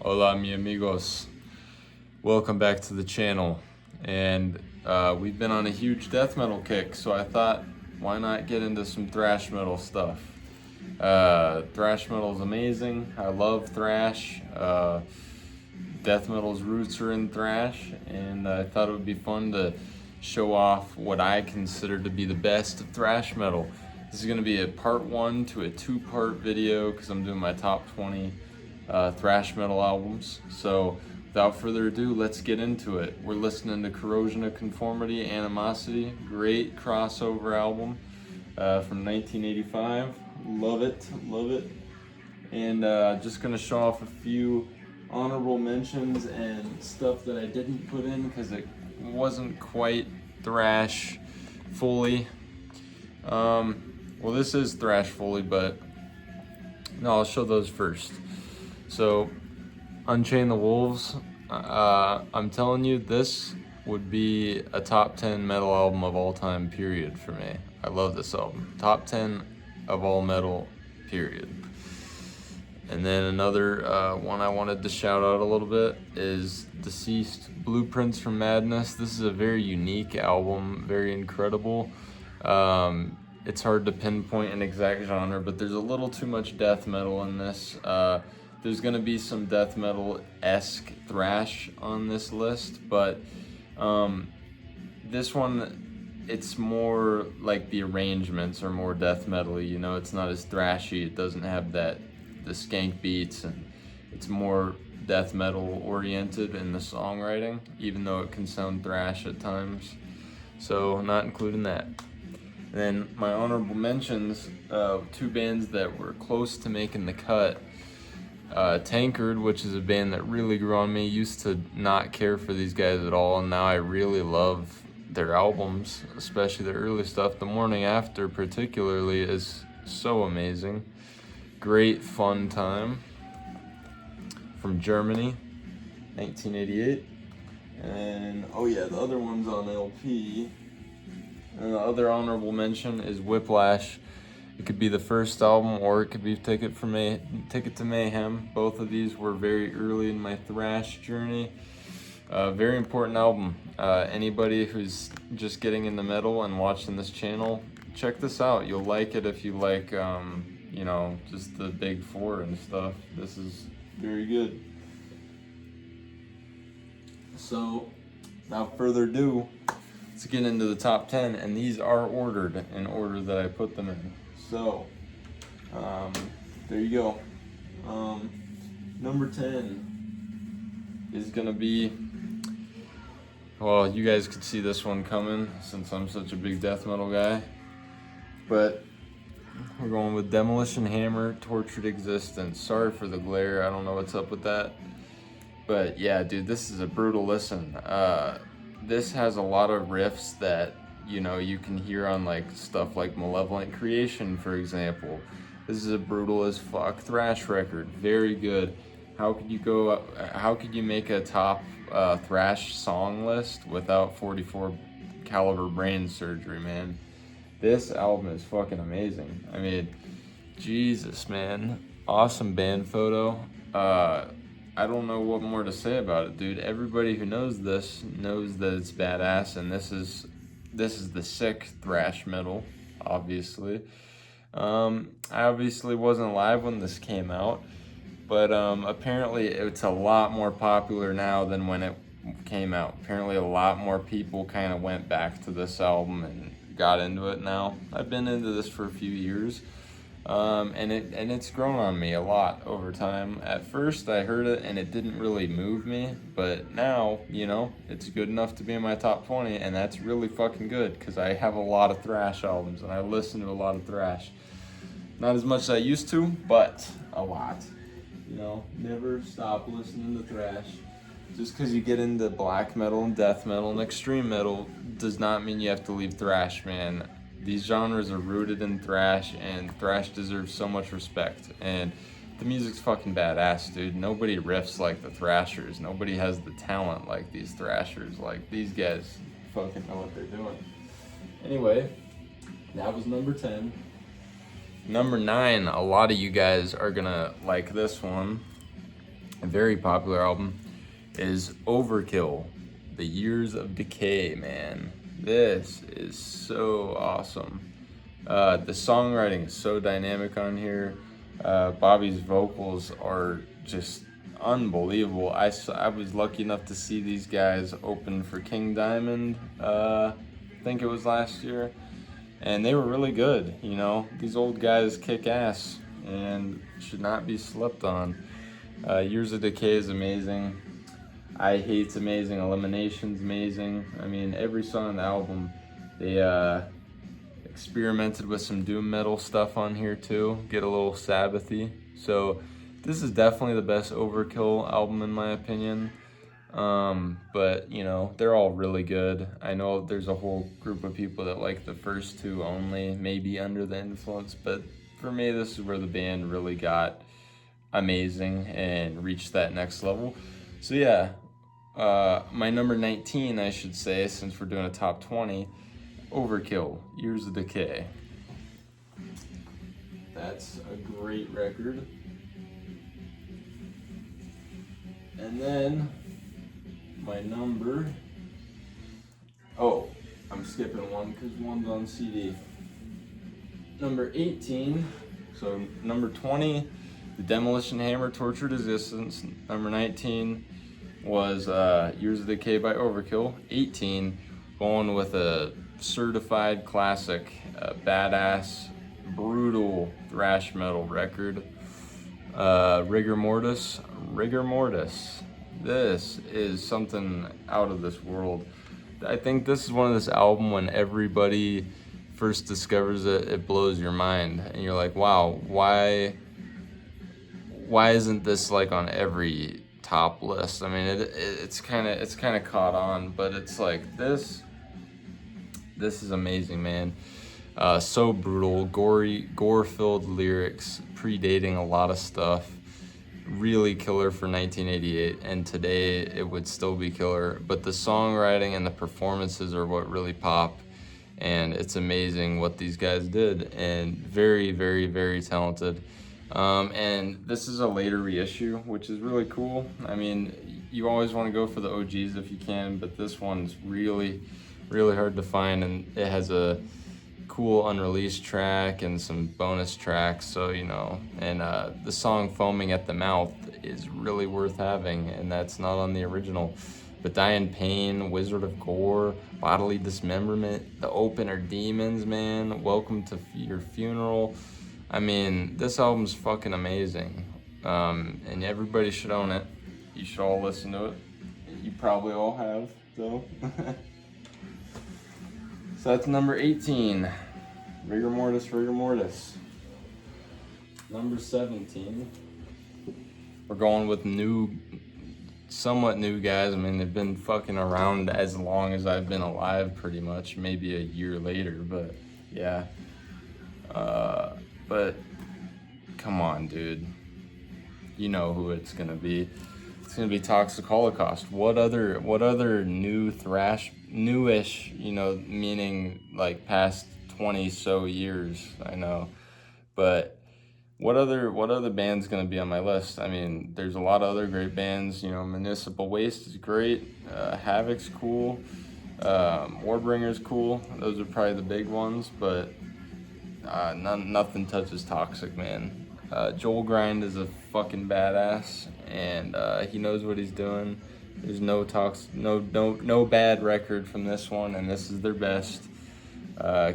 Hola mi amigos, welcome back to the channel. And we've been on a huge death metal kick, so I thought, why not get into some thrash metal stuff? Thrash metal is amazing. I love thrash. Death metal's roots are in thrash, and I thought it would be fun to show off what I consider to be the best of thrash metal. This is going to be a part 1 to a 2-part video because I'm doing my top 20 thrash metal albums. So without further ado, let's get into it. We're listening to Corrosion of Conformity, Animosity, great crossover album from 1985. Love it, love it. And just gonna show off a few honorable mentions and stuff that I didn't put in because it wasn't quite thrash fully. Well, this is thrash fully, but no, I'll show those first. So, Unchain the Wolves, I'm telling you, this would be a top 10 metal album of all time, period, for me. I love this album. Top 10 of all metal, period. And then another one I wanted to shout out a little bit is Deceased, Blueprints from Madness. This is a very unique album, very incredible. It's hard to pinpoint an exact genre, but there's a little too much death metal in this. There's gonna be some death metal-esque thrash on this list, but this one, it's more like the arrangements are more death metal-y, you know, it's not as thrashy, it doesn't have the skank beats, and it's more death metal oriented in the songwriting, even though it can sound thrash at times. So not including that. And then my honorable mentions, 2 bands that were close to making the cut. Tankard, which is a band that really grew on me. Used to not care for these guys at all, and now I really love their albums, especially their early stuff. The Morning After particularly is so amazing. Great fun time. From Germany, 1988. And oh yeah, the other one's on LP. And the other honorable mention is Whiplash. It could be the first album, or it could be Ticket to Mayhem. Both of these were very early in my thrash journey. Very important album. Anybody who's just getting into metal and watching this channel, check this out. You'll like it if you like, you know, just the big 4 and stuff. This is very good. So, without further ado, let's get into the top 10, and these are ordered in order that I put them in. So, there you go. Number 10 is gonna be, well, you guys could see this one coming since I'm such a big death metal guy, but we're going with Demolition, Hammer, Tortured Existence. Sorry for the glare, I don't know what's up with that, but yeah, dude, this is a brutal listen. This has a lot of riffs that, you know, you can hear on like stuff like Malevolent Creation, for example. This is a brutal as fuck thrash record. Very good. How could you make a top thrash song list without 44 caliber brain surgery, man? This album is fucking amazing. I mean, Jesus, man. Awesome band photo. I don't know what more to say about it, dude. Everybody who knows this knows that it's badass, and this is the sick thrash metal, obviously. I obviously wasn't live when this came out, but apparently it's a lot more popular now than when it came out. Apparently a lot more people kind of went back to this album and got into it now. I've been into this for a few years, and it's grown on me a lot over time. At first I heard it and it didn't really move me, but now, you know, it's good enough to be in my top 20, and that's really fucking good because I have a lot of thrash albums and I listen to a lot of thrash. Not as much as I used to, but a lot. You know, never stop listening to thrash. Just because you get into black metal and death metal and extreme metal does not mean you have to leave thrash, man. These genres are rooted in thrash, and thrash deserves so much respect. And the music's fucking badass, dude. Nobody riffs like the Thrashers. Nobody has the talent like these Thrashers. Like, these guys fucking know what they're doing. Anyway, that was number 10. Number 9, a lot of you guys are gonna like this one. very popular album, is Overkill, The Years of Decay, man. This is so awesome. The songwriting is so dynamic on here. Bobby's vocals are just unbelievable. I was lucky enough to see these guys open for King Diamond, I think it was last year, and they were really good. You know, these old guys kick ass and should not be slept on. Years of Decay is amazing. I Hate's amazing. Elimination's amazing. I mean, every song on the album, they experimented with some doom metal stuff on here too. Get a little Sabbathy. So this is definitely the best Overkill album in my opinion. But you know, they're all really good. I know there's a whole group of people that like the first two only, maybe Under the Influence, but for me, this is where the band really got amazing and reached that next level. So yeah, my number 19, I should say, since we're doing a top 20, Overkill, Years of Decay. That's a great record. And then my number, I'm skipping one because one's on CD. Number 18, so number 20, The Demolition Hammer, Tortured Existence. Number 19 was Years of Decay by Overkill. 18, going with a certified classic, badass, brutal thrash metal record, Rigor Mortis. This is something out of this world. I think this is one of this album when everybody first discovers it, it blows your mind, and you're like, wow, why isn't this like on every top list? I mean, it's kind of caught on, but it's like this is amazing, man. So brutal, gore-filled lyrics, predating a lot of stuff. Really killer for 1988, and today it would still be killer. But the songwriting and the performances are what really pop, and it's amazing what these guys did, and very, very, very talented. And this is a later reissue, which is really cool. I mean, you always want to go for the OGs if you can, but this one's really, really hard to find, and it has a cool unreleased track and some bonus tracks, so you know, and the song Foaming at the Mouth is really worth having, and that's not on the original. But Die in Pain, Wizard of Gore, Bodily Dismemberment, The Open Are Demons, man, Welcome to Your Funeral. I mean, this album's fucking amazing, and everybody should own it. You should all listen to it. You probably all have, though. So that's number 18, Rigor Mortis. Number 17, we're going with somewhat new guys. I mean, they've been fucking around as long as I've been alive, pretty much, maybe a year later, but yeah. But come on, dude. You know who it's gonna be. It's gonna be Toxic Holocaust. What other new thrash, newish, you know, meaning like past 20 so years, I know. But what other band's gonna be on my list? I mean, there's a lot of other great bands, you know, Municipal Waste is great, Havoc's cool, Warbringer's cool. Those are probably the big ones, but nothing touches Toxic, man. Joel Grind is a fucking badass, and he knows what he's doing. There's no bad record from this one, and this is their best.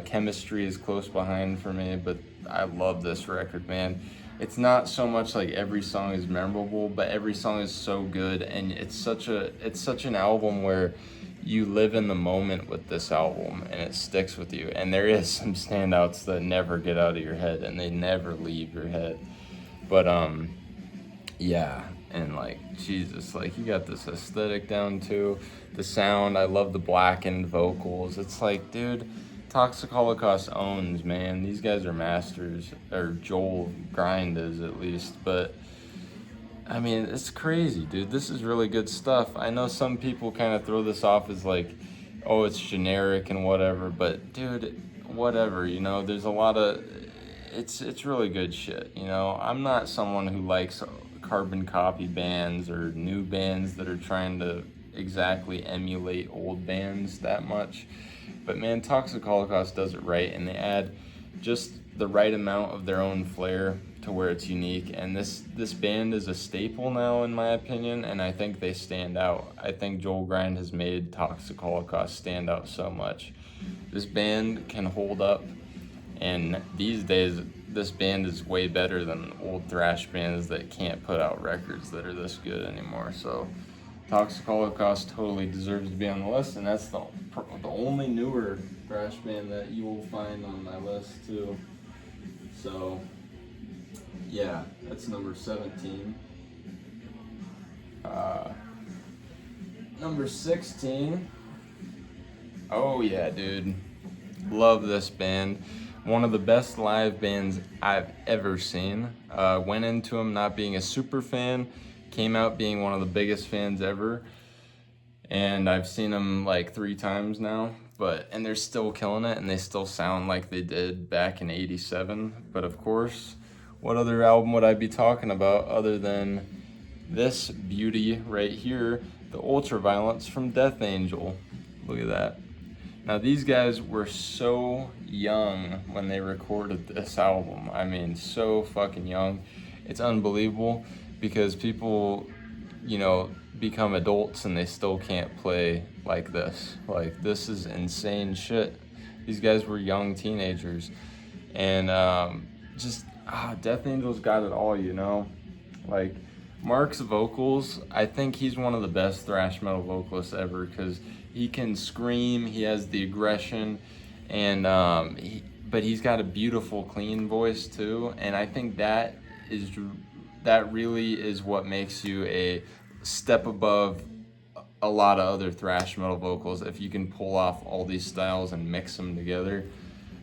Chemistry is close behind for me, but I love this record, man. It's not so much like every song is memorable, but every song is so good, and it's such an album where you live in the moment with this album, and it sticks with you. And there is some standouts that never get out of your head, and they never leave your head. But yeah, and like Jesus, like you got this aesthetic down too. The sound, I love the blackened vocals. It's like, dude, Toxic Holocaust owns, man. These guys are masters, or Joel Grind is at least. But I mean, it's crazy, dude. This is really good stuff. I know some people kind of throw this off as like, oh, it's generic and whatever, but dude, whatever, you know, there's a lot of, it's really good shit, you know. I'm not someone who likes carbon copy bands or new bands that are trying to exactly emulate old bands that much. But man, Toxic Holocaust does it right, and they add just the right amount of their own flair to where it's unique. And this band is a staple now, in my opinion, and I think they stand out. I think Joel Grind has made Toxic Holocaust stand out so much. This band can hold up, and these days this band is way better than old thrash bands that can't put out records that are this good anymore. So Toxic Holocaust totally deserves to be on the list, and that's the only newer thrash band that you will find on my list too. So yeah, that's number 17. Number 16. Oh yeah, dude. Love this band. One of the best live bands I've ever seen. Went into them not being a super fan, came out being one of the biggest fans ever. And I've seen them like 3 times now, and they're still killing it, and they still sound like they did back in '87. But of course, what other album would I be talking about other than this beauty right here, the Ultraviolence from Death Angel. Look at that. Now these guys were so young when they recorded this album. I mean, so fucking young. It's unbelievable because people, become adults and they still can't play like this. Like, this is insane shit. These guys were young teenagers. And Death Angel's got it all, Like, Mark's vocals, I think he's one of the best thrash metal vocalists ever because he can scream, he has the aggression, and but he's got a beautiful, clean voice too. And I think that really is what makes you a step above a lot of other thrash metal vocals, if you can pull off all these styles and mix them together.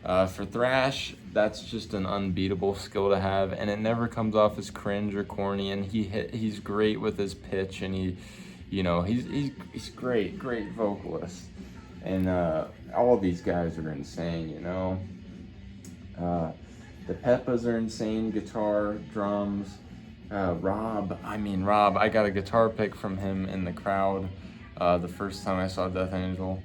For thrash, that's just an unbeatable skill to have, and it never comes off as cringe or corny. And he's great with his pitch, and he's great vocalist. And all these guys are insane, The Peppas are insane, guitar, drums. Rob, I got a guitar pick from him in the crowd the first time I saw Death Angel.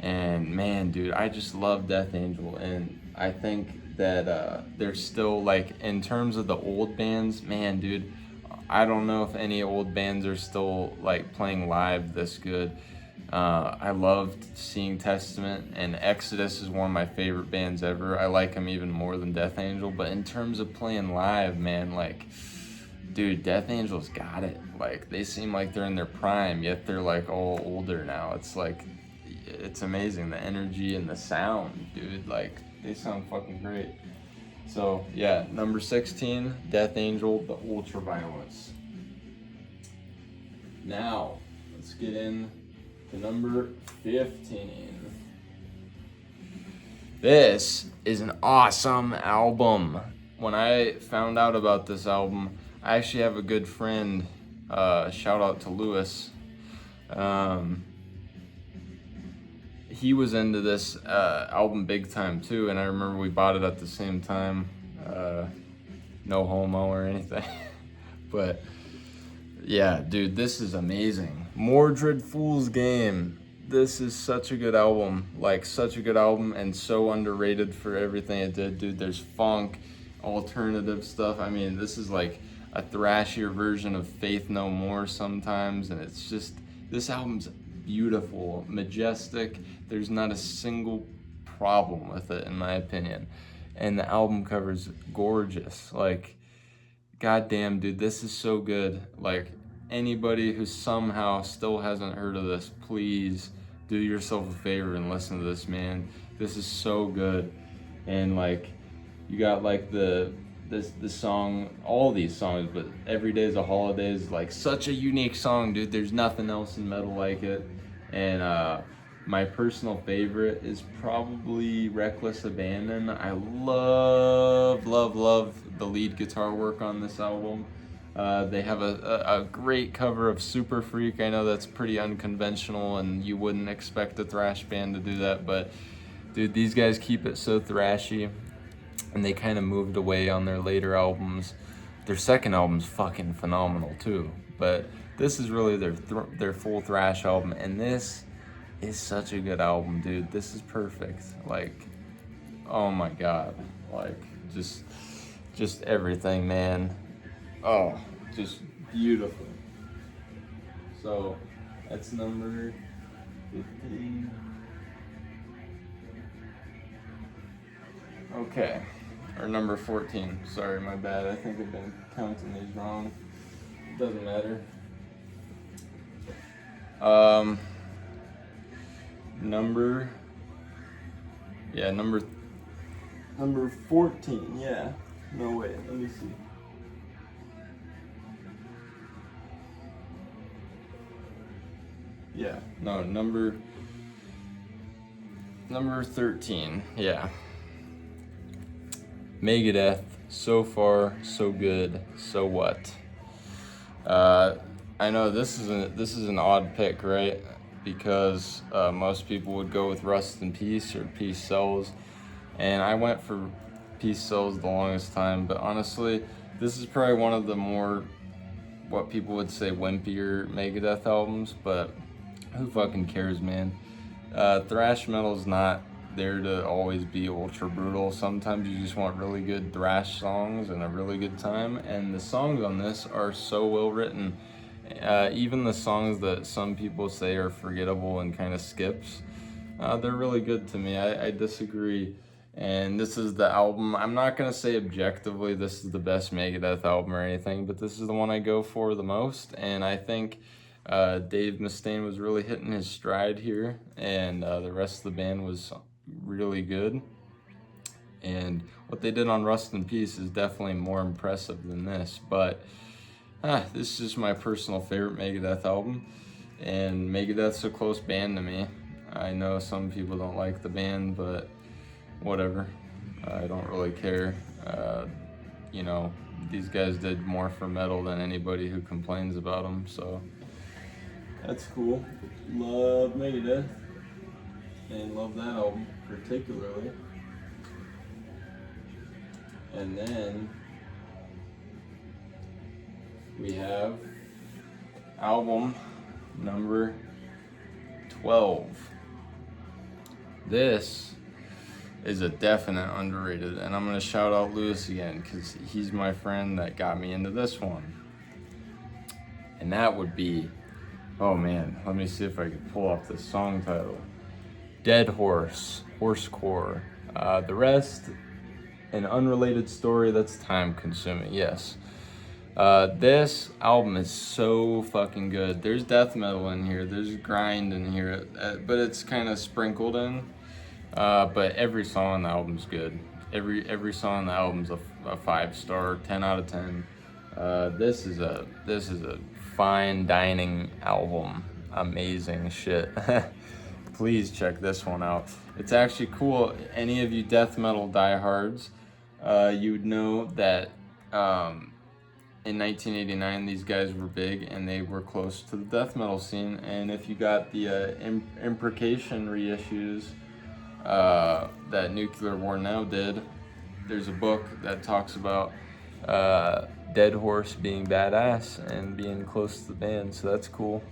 And man, dude, I just love Death Angel. And I think that they're still, like, in terms of the old bands, man, dude, I don't know if any old bands are still, like, playing live this good. I loved seeing Testament, and Exodus is one of my favorite bands ever. I like them even more than Death Angel. But in terms of playing live, man, like, dude, Death Angel's got it. Like, they seem like they're in their prime, yet they're, like, all older now. It's like, it's amazing, the energy and the sound, dude. Like, they sound fucking great. So yeah, number 16, Death Angel, the Ultraviolence. Now let's get in to number 15. This is an awesome album. When I found out about this album, I actually have a good friend, shout out to Lewis. He was into this album big time too, and I remember we bought it at the same time. No homo or anything. But yeah, dude, this is amazing. Mordred Fool's Game. This is such a good album. Like, such a good album, and so underrated for everything it did, dude. There's funk, alternative stuff. I mean, this is like a thrashier version of Faith No More sometimes, and it's just, this album's beautiful, majestic. There's not a single problem with it, in my opinion. And the album cover's gorgeous. Like, goddamn, dude, this is so good. Like, anybody who somehow still hasn't heard of this, please do yourself a favor and listen to this, man. This is so good. And like, you got like the song, all these songs, but Every Day's a Holiday is like such a unique song, dude. There's nothing else in metal like it. And my personal favorite is probably Reckless Abandon. I love the lead guitar work on this album. They have a great cover of Super Freak. I know that's pretty unconventional and you wouldn't expect a thrash band to do that, but dude, these guys keep it so thrashy, and they kind of moved away on their later albums Their second album's fucking phenomenal too, but this is really their full thrash album, and this is such a good album, dude. This is perfect. Like, oh my god, like just everything, man. Oh, just beautiful. So that's number 15. Okay, or number 14. Sorry, my bad. I think I've been counting these wrong. Doesn't matter. Number 14. Yeah. No, wait. Let me see. Yeah. No, number 13. Yeah. Megadeth. So far, so good. So what? I know this is an odd pick, right? Because most people would go with Rust in Peace or Peace Sells, and I went for Peace Sells the longest time. But honestly, this is probably one of the more, what people would say, wimpier Megadeth albums. But who fucking cares, man? Thrash metal's not there to always be ultra brutal. Sometimes you just want really good thrash songs and a really good time, and the songs on this are so well written. Even the songs that some people say are forgettable and kind of skips, they're really good to me. I disagree, and this is the album. I'm not gonna say objectively this is the best Megadeth album or anything, but this is the one I go for the most, and I think Dave Mustaine was really hitting his stride here, and the rest of the band was really good. And what they did on Rust in Peace is definitely more impressive than this, but this is just my personal favorite Megadeth album, and Megadeth's a close band to me. I know some people don't like the band, but whatever. I don't really care. You know, these guys did more for metal than anybody who complains about them, so that's cool. Love Megadeth, and love that album particularly. And then we have album number 12. This is a definite underrated, and I'm gonna shout out Lewis again because he's my friend that got me into this one. And that would be, oh man, let me see if I can pull up the song title. Dead Horse, Horsecore. The rest, an unrelated story that's time consuming, yes. This album is so fucking good. There's death metal in here, there's grind in here, but it's kind of sprinkled in. But every song on the album's good. Every song on the album's a 5-star, 10 out of 10. This is a fine dining album. Amazing shit. Please check this one out. It's actually cool. Any of you death metal diehards, you would know that in 1989 these guys were big and they were close to the death metal scene. And if you got the Imprecation reissues that Nuclear War Now did, there's a book that talks about Dead Horse being badass and being close to the band, so that's cool.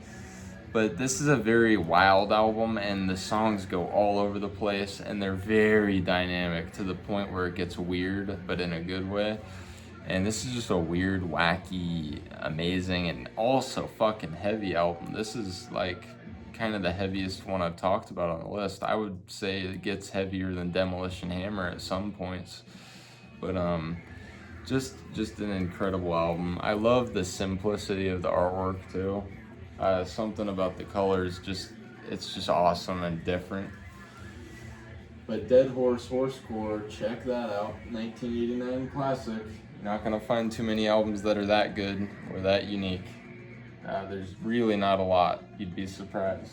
But this is a very wild album, and the songs go all over the place, and they're very dynamic to the point where it gets weird, but in a good way. And this is just a weird, wacky, amazing, and also fucking heavy album. This is like kind of the heaviest one I've talked about on the list. I would say it gets heavier than Demolition Hammer at some points. But just an incredible album. I love the simplicity of the artwork too. Something about the colors, it's just awesome and different. But Dead Horse, Horsecore, check that out. 1989 classic. You're not gonna find too many albums that are that good or that unique. There's really not a lot. You'd be surprised.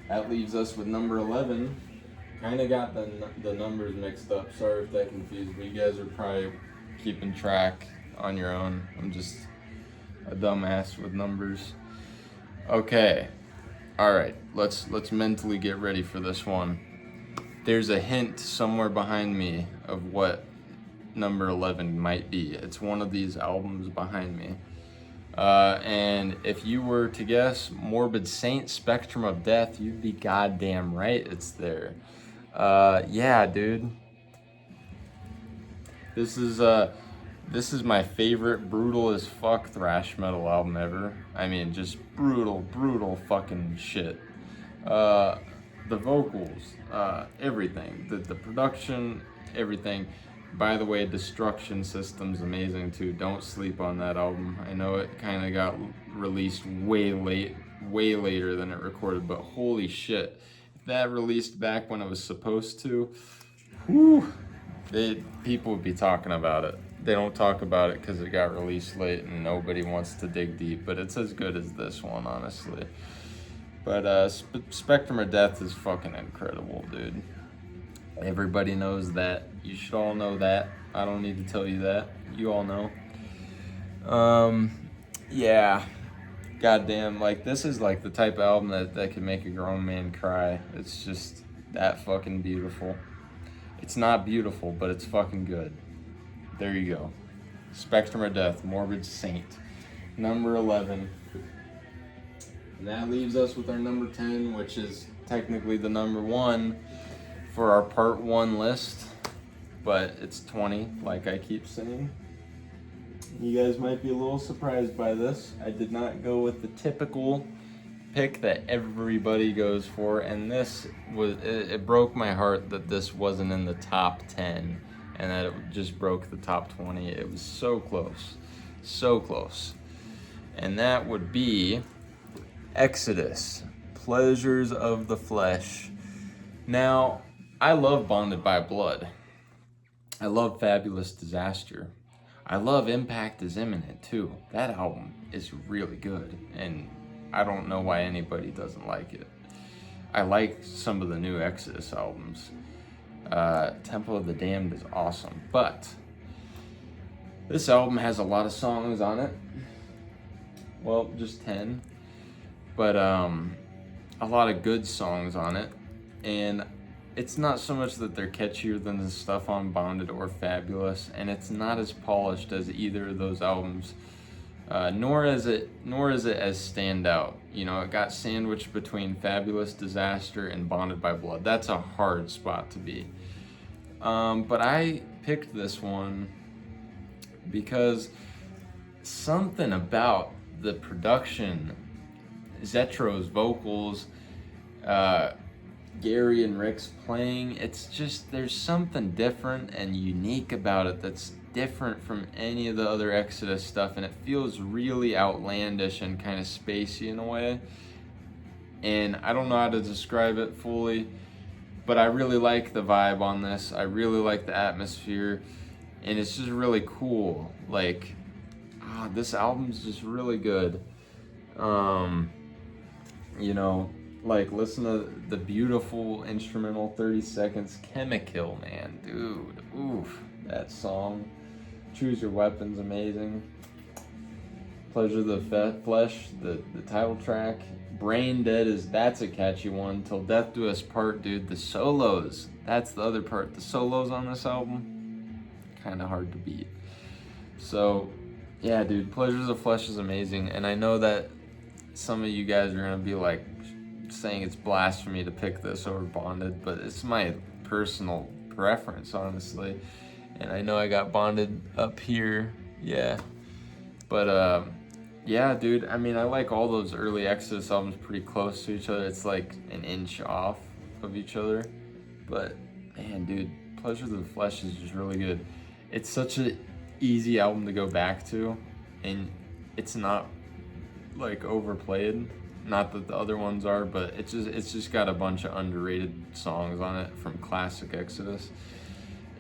That leaves us with number 11. Kind of got the numbers mixed up. Sorry if that confused, but you guys are probably keeping track on your own. I'm just a dumbass with numbers. Okay, all right. Let's mentally get ready for this one. There's a hint somewhere behind me of what number 11 might be. It's one of these albums behind me. And if you were to guess Morbid Saint, Spectrum of Death, you'd be goddamn right, it's there. Yeah, dude. This is my favorite brutal as fuck thrash metal album ever. I mean, just brutal fucking shit. The vocals, everything, the production, everything. By the way, Destruction System's amazing too. Don't sleep on that album. I know it kind of got released way later than it recorded, but holy shit, if that released back when it was supposed to, whew, people would be talking about it. They don't talk about it because it got released late and nobody wants to dig deep, but it's as good as this one, honestly. But Spectrum of Death is fucking incredible, dude. Everybody knows that. You should all know that. I don't need to tell you that. You all know. Yeah. Goddamn, like, this is like the type of album that could make a grown man cry. It's just that fucking beautiful. It's not beautiful, but it's fucking good. There you go. Spectrum of Death, Morbid Saint. Number 11. And that leaves us with our number 10, which is technically the number 1 for our part 1 list, but it's 20, like I keep saying. You guys might be a little surprised by this. I did not go with the typical pick that everybody goes for, and this was, it broke my heart that this wasn't in the top 10 and that it just broke the top 20. It was so close, so close. And that would be Exodus, Pleasures of the Flesh. Now, I love Bonded by Blood. I love Fabulous Disaster. I love Impact is Imminent too. That album is really good, and I don't know why anybody doesn't like it. I like some of the new Exodus albums. Temple of the Damned is awesome, but this album has a lot of songs on it. Well, just 10, but a lot of good songs on it, and it's not so much that they're catchier than the stuff on Bonded or Fabulous, and it's not as polished as either of those albums, nor is it as standout. You know, it got sandwiched between Fabulous Disaster and Bonded by Blood. That's a hard spot to be. But I picked this one because something about the production, Zetro's vocals, Gary and Rick's playing, it's just, there's something different and unique about it that's different from any of the other Exodus stuff, and it feels really outlandish and kind of spacey in a way. And I don't know how to describe it fully, but I really like the vibe on this. I really like the atmosphere, and it's just really cool. Like, this album's just really good. You know, like, listen to the beautiful instrumental 30 seconds, Chemical, man, dude, oof, that song. Choose Your Weapon's amazing. Pleasure of the Flesh, the title track. Brain Dead that's a catchy one. Till Death Do Us Part, dude. The solos, that's the other part. The solos on this album, kind of hard to beat. So, yeah, dude, Pleasures of Flesh is amazing, and I know that some of you guys are gonna be like saying it's blasphemy to pick this over Bonded, but it's my personal preference, honestly. And I know I got Bonded up here, yeah. But yeah, dude, I mean, I like all those early Exodus albums pretty close to each other. It's like an inch off of each other. But man, dude, Pleasure of the Flesh is just really good. It's such an easy album to go back to, and it's not like overplayed. Not that the other ones are, but it's just got a bunch of underrated songs on it from classic Exodus.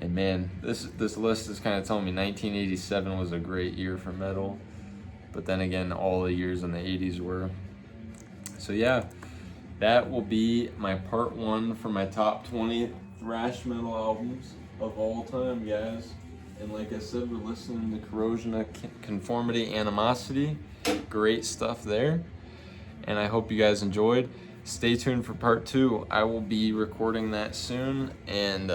And man, this list is kind of telling me 1987 was a great year for metal, but then again, all the years in the 80s were. So yeah, that will be my part 1 for my top 20 thrash metal albums of all time, guys. And like I said, we're listening to Corrosion of Conformity, Animosity. Great stuff there. And I hope you guys enjoyed. Stay tuned for part 2. I will be recording that soon, and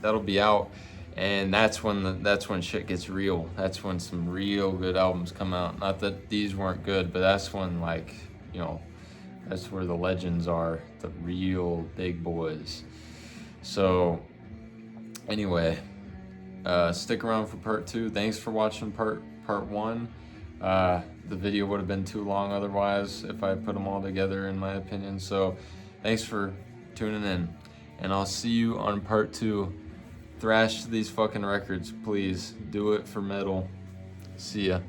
that'll be out. And that's when shit gets real. That's when some real good albums come out. Not that these weren't good, but that's when, like, you know, that's where the legends are, the real big boys. So anyway, stick around for part 2. Thanks for watching part 1. The video would have been too long otherwise if I put them all together, in my opinion. So thanks for tuning in, and I'll see you on part 2. Thrash these fucking records, please. Do it for metal. See ya.